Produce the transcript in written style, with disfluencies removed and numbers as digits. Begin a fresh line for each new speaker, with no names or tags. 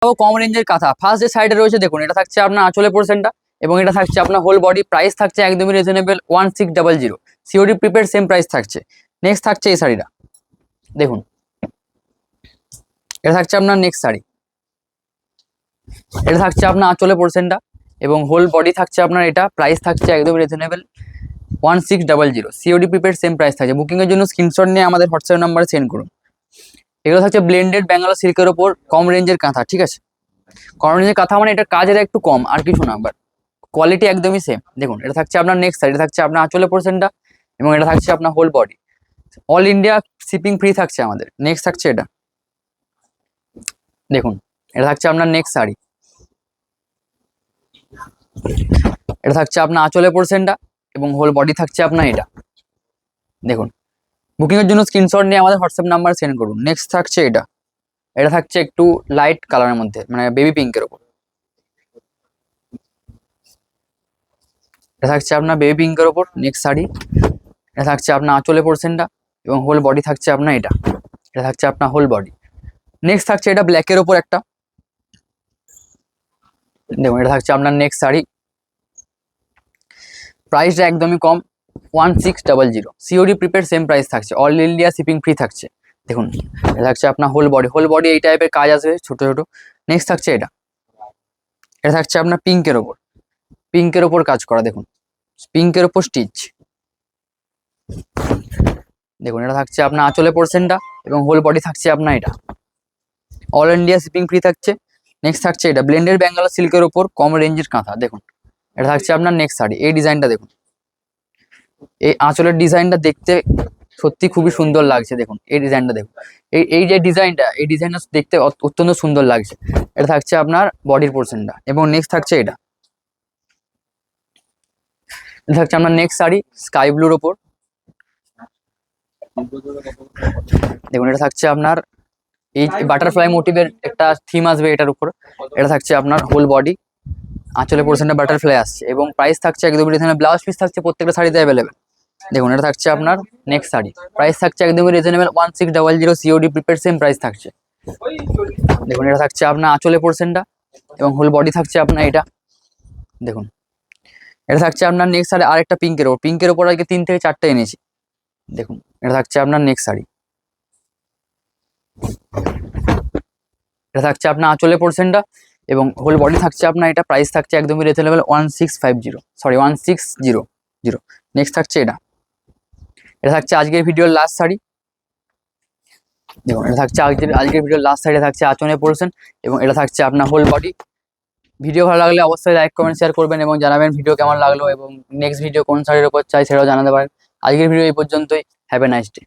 কম রেঞ্জের কাঁথা। ফার্স্ট যে সাইডে রয়েছে দেখুন, এটা থাকছে আপনার আঁচলের পোর্শনটা এবং এটা থাকছে আপনার হোল বডি। প্রাইস থাকছে একদমই reasonable 1600, COD prepaid same price থাকছে। নেক্সট থাকছে এই শাড়িটা দেখুন, এটা থাকছে আপনার নেক্সট শাড়ি। এটা থাকছে আপনার আঁচলের পোর্শনটা এবং হোল বডি থাকছে আপনার, এটা প্রাইস থাকছে একদমই reasonable 1600, COD prepaid same price থাকছে। বুকিং এর জন্য স্ক্রিনশট নিয়ে আমাদের হোয়াটসঅ্যাপ নাম্বারে সেন্ড করুন। এগুলো থাকছে ব্লেন্ডেড ব্যাঙ্গালোর সিল্কের ওপর কম রেঞ্জের কাঁথা, ঠিক আছে। কম রেঞ্জের কাঁথা মানে এটা কাজের একটু কম, আর কিছু না, বাট কোয়ালিটি একদমই সেম। দেখুন এটা থাকছে আপনার নেক্সট সাইড, এটা থাকছে আপনার আঁচলের পোর্শনটা এবং এটা থাকছে আপনার whole body. All India shipping free থাকছে আমাদের। নেক্সট থাকছে এটা দেখুন, এটা থাকছে আপনার নেক্সট শাড়ি। এটা থাকছে আপনার আঁচলের পোর্শনটা এবং হোল বডি থাকছে আপনার এটা দেখুন। বুকিং এর জন্য স্ক্রিনশট নিয়ে আমাদের হোয়াটসঅ্যাপ নাম্বার সেন্ড করুন। নেক্সট থাকছে এটা, এটা থাকছে একটু লাইট কালারের মধ্যে, মানে বেবি পিঙ্কের ওপর। এটা থাকছে আপনার বেবি পিঙ্কের ওপর নেক্সট শাড়ি। এটা থাকছে আপনার আঁচলের পোর্শনটা এবং হোল বডি থাকছে আপনার এটা, এটা থাকছে আপনার হোল বডি। নেক্সট থাকছে এটা ব্ল্যাকের ওপর একটা, দেখুন এটা থাকছে আপনার নেক্সট শাড়ি। প্রাইসটা একদমই কম 1600, সিওডি প্রিপেড সেম প্রাইস থাকছে। অল ইন্ডিয়া শিপিং ফ্রি থাকছে। দেখুন এটা থাকছে আপনার হোল বডি, হোল বডি এই টাইপের কাজ আসবে ছোট ছোট। নেক্সট থাকছে এটা, এটা থাকছে আপনার পিঙ্কের ওপর, পিঙ্কের ওপর কাজ করা দেখুন, পিঙ্কের ওপর স্টিচ। দেখুন এটা থাকছে আপনার আঁচলের পোর্শনটা এবং হোল বডি থাকছে আপনার এটা। অল ইন্ডিয়া শিপিং ফ্রি থাকছে। নেক্সট থাকছে এটা ব্লেন্ডেড ব্যাঙ্গালোর সিল্কের ওপর কম রেঞ্জের কাঁথা। দেখুন এটা থাকছে আপনার নেক্সট শাড়ি। এই ডিজাইনটা দেখুন, এই আঁচলের ডিজাইনটা দেখতে সত্যি খুবই সুন্দর লাগছে। দেখুন এই ডিজাইনটা দেখুন, এই যে ডিজাইনটা, এই ডিজাইনটা দেখতে অত্যন্ত সুন্দর লাগছে। এটা থাকছে আপনার বডির পোর্শনটা এবং নেক্সট থাকছে এটা, এটা থাকছে আপনার নেক্সট শাড়ি স্কাই ব্লুর ওপর। দেখুন এটা থাকছে আপনার এই বাটারফ্লাই মোটিভের একটা থিম আসবে এটার উপর। এটা থাকছে আপনার হোল বডি, আঁচলের পোর্শনটা বাটারফ্লাই আসছে এবং প্রাইস থাকছে একদমই রিজনেবল। ব্লাউজ পিস থাকছে প্রত্যেকটা শাড়িতে অ্যাভেলেবেল। দেখুন এটা থাকছে আপনার নেক্সট শাড়ি, প্রাইস থাকছে একদমই reasonable 1600, COD prepaid same price থাকছে। দেখুন এটা থাকছে আপনার আঁচলের পোর্শনটা এবং হোল বডি থাকছে আপনার এটা দেখুন। এটা থাকছে আপনার নেক্সট শাড়ি আরেকটা পিঙ্কের ওপর, পিঙ্কের ওপর আজকে 3 থেকে 4টে এনেছি। দেখুন এটা থাকছে আপনার নেক্সট শাড়ি, এটা থাকছে আপনার আঁচলের পোর্শনটা এবং হোল বডি থাকছে আপনার এটা। প্রাইস থাকছে একদমই রিজনেবল 1600। নেক্সট থাকছে এটা, এটা থাকছে আজকের ভিডিওর লাস্ট শাড়ি। দেখুন এটা থাকছে আজকের ভিডিওর লাস্ট শাড়ি, থাকছে আঁচলের পোর্শন এবং এটা থাকছে আপনার হোল বডি। ভিডিও ভালো লাগলে অবশ্যই লাইক কমেন্ট শেয়ার করবেন এবং জানাবেন ভিডিও কেমন লাগলো এবং নেক্সট ভিডিও কোন শাড়ির উপর চাই সেটাও জানাতে পারেন। আজকের ভিডিও এই পর্যন্তই। Have a nice day.